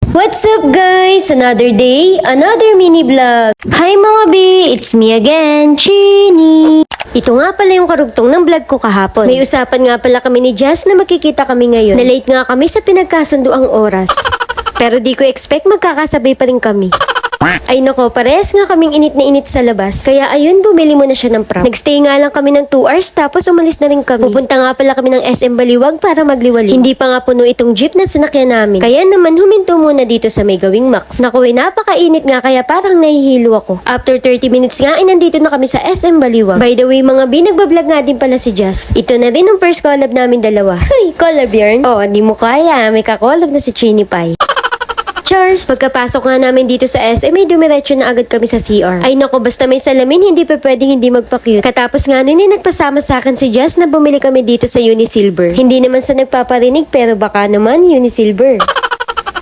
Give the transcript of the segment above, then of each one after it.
What's up guys? Another day, another mini vlog. Hi mga B! It's me again, Chini! Ito nga pala yung karugtong ng vlog ko kahapon. May usapan nga pala kami ni Jazz na magkikita kami ngayon. Na-late nga kami sa pinagkasunduang oras. Pero di ko expect magkakasabay pa rin kami. Ay nako, parehas nga kaming init na init sa labas. Kaya ayun, bumili mo na siya ng prank. Nagstay nga lang kami ng 2 hours tapos umalis na rin kami. Pupunta nga pala kami ng SM Baliwag para magliwaliw. Hindi pa nga puno itong jeep na sinakyan namin. Kaya naman huminto muna dito sa may gawing Max. Naku, napakainit nga kaya parang nahihilo ako. After 30 minutes nga ay nandito na kami sa SM Baliwag. By the way mga B, nagbablog nga din pala si Jazz. Ito na din ang first collab namin dalawa. Hey, collab yarn? Oh, di mo kaya. May kakolab na si Chini Pie. Cheers! Pagkapasok nga namin dito sa SM, ay dumiretso na agad kami sa CR. Ay nako, basta may salamin, hindi pa pwedeng hindi magpa-cute. Katapos nga nun, nagpasama sa akin si Jazz na bumili kami dito sa Unisilver. Hindi naman sa nagpaparinig, pero baka naman Unisilver.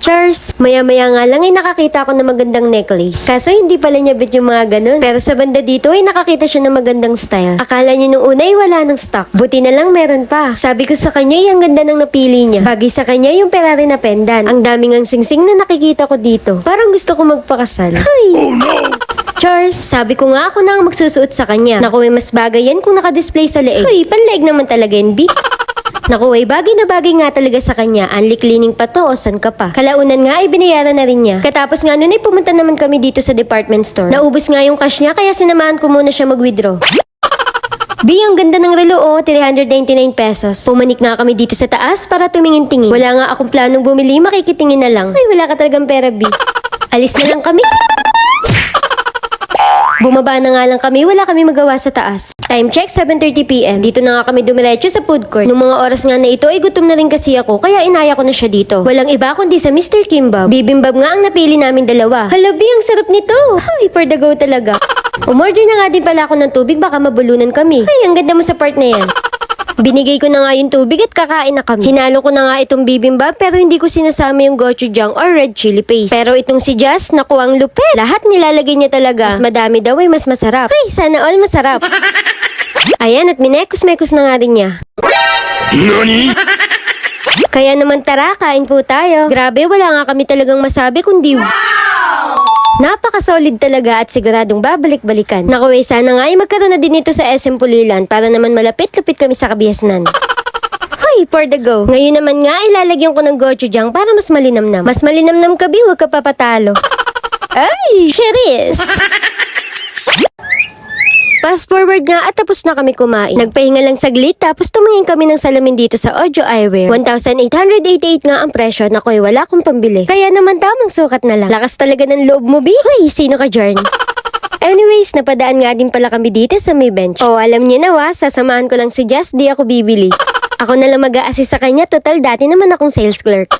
Cheers! Maya-maya nga lang ay nakakita ako ng magandang necklace. Kaso hindi pala niya bit yung mga ganun. Pero sa banda dito ay nakakita siya ng magandang style. Akala niyo nung una ay wala ng stock. Buti na lang meron pa. Sabi ko sa kanya ay ang ganda ng napili niya. Bagay sa kanya yung Ferrari na pendant. Ang daming ang singsing na nakikita ko dito. Parang gusto ko magpakasal. Hay! Oh no! Charles, sabi ko nga ako na ang magsusuot sa kanya. Naku, mas bagay yan kung nakadisplay sa leeg. Uy, panleeg naman talaga yan, B. Naku, ay bagay na bagay nga talaga sa kanya. Unli cleaning pa to o san ka pa. Kalaunan nga ay binayaran na rin niya. Katapos nga nun ay pumunta naman kami dito sa department store. Naubos nga yung cash niya kaya sinamahan ko muna siya mag-withdraw. B, ang ganda ng relo oh, 399 pesos. Pumanik nga kami dito sa taas para tumingin-tingin. Wala nga akong planong bumili, makikitingin na lang. Ay, wala ka talagang pera, B. Alis na lang kami. Bumaba na nga lang kami, wala kami magawa sa taas. Time check, 7:30 PM. Dito na nga kami dumiretso sa food court. Nung mga oras nga na ito ay gutom na rin kasi ako, kaya inaya ko na siya dito. Walang iba kundi sa Mr. Kimbab. Bibimbab nga ang napili namin dalawa. Hala B, ang sarap nito. Ay, for the go talaga. Umorder na nga din pala ako ng tubig, baka mabulunan kami. Ay, ang ganda mo sa part na yan. Binigay ko na nga yung tubig at kakain na kami. Hinalo ko na nga itong bibimbap pero hindi ko sinasama yung gochujang or red chili paste. Pero itong si Jazz, naku ang lupit. Lahat nilalagay niya talaga. Mas madami daw ay mas masarap. Ay, sana all masarap. Ayan at minekos-mekos na nga din niya. Nani? Kaya naman tara, kain po tayo. Grabe, wala nga kami talagang masabi kundi napaka-solid talaga at siguradong babalik-balikan. Naku, sana nga ay magkaroon na din ito sa SM Pulilan para naman malapit-lupit kami sa Kabiasnan. Hoy, for the go. Ngayon naman nga ay lalagyan ko ng gochujang para mas malinamnam. Mas malinamnam ka, B, huwag ka papatalo. Ay, Cheris! Fast forward nga at tapos na kami kumain. Nagpahinga lang saglit tapos tumingin kami ng salamin dito sa Audio Eyewear. 1,888 nga ang presyo. Nakoy, wala akong pambili. Kaya naman tamang sukat na lang. Lakas talaga ng loob mo, B. Hoy, sino ka, Jorn? Anyways, napadaan nga din pala kami dito sa may bench. Oh, alam niyo na sasamahan ko lang si Jazz, di ako bibili. Ako na lang mag-a-assist sa kanya, total dati naman akong sales clerk.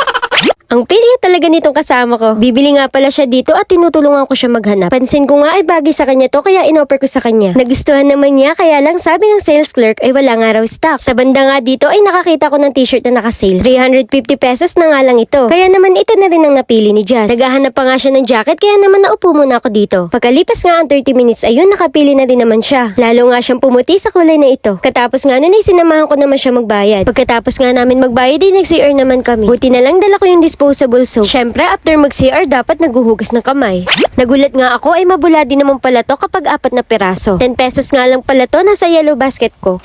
Ang pili talaga nitong kasama ko. Bibili nga pala siya dito at tinutulungan ko siya maghanap. Pansin ko nga ay bagay sa kanya to kaya inoffer ko sa kanya. Nagustuhan naman niya kaya lang sabi ng sales clerk ay wala nga raw stock. Sa banda nga dito ay nakakita ko ng t-shirt na naka-sale. 350 pesos na nga lang ito. Kaya naman ito na rin ang napili ni Jazz. Naghahanap pa nga siya ng jacket kaya naman naupo muna ako dito. Pagkalipas nga ang 30 minutes ayun nakapili na din naman siya. Lalo nga siyang pumuti sa kulay na ito. Katapos nga nun ay sinamahan ko naman siya magbayad. Pagkatapos nga namin magbayad ay nag-CR naman kami. Buti na lang dala ko yung disposable soap. Syempre, after mag-CR, dapat naguhugas ng kamay. Nagulat nga ako ay mabula din naman pala to kapag 4 na piraso. 10 pesos nga lang pala to, nasa yellow basket ko.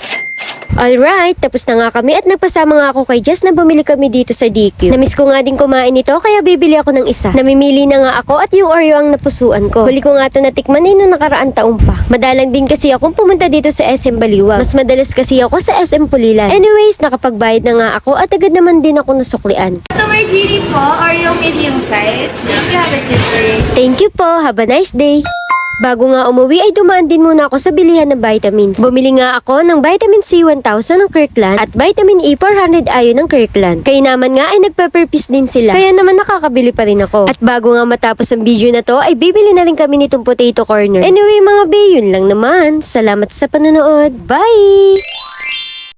Alright, tapos na nga kami at nagpasama nga ako kay Jess na bumili kami dito sa DQ. Namiss ko nga din kumain ito kaya bibili ako ng isa. Namimili na nga ako at yung Oreo ang napusuan ko. Huli ko nga ito natikman ay noong nakaraang taon pa. Madalang din kasi akong pumunta dito sa SM Baliwag. Mas madalas kasi ako sa SM Pulilan. Anyways, nakapagbayad na nga ako at agad naman din ako nasuklian. Customer Genie po, Oreo medium size. If you have a sister. Thank you po, have a nice day. Bago nga umuwi ay dumaan din muna ako sa bilihan ng vitamins. Bumili nga ako ng vitamin C 1000 ng Kirkland at vitamin E 400 iron ng Kirkland. Kaya naman nga ay nagpa-purpose din sila. Kaya naman nakakabili pa rin ako. At bago nga matapos ang video na to ay bibili na rin kami nitong potato corner. Anyway mga be, yun lang naman. Salamat sa panonood. Bye!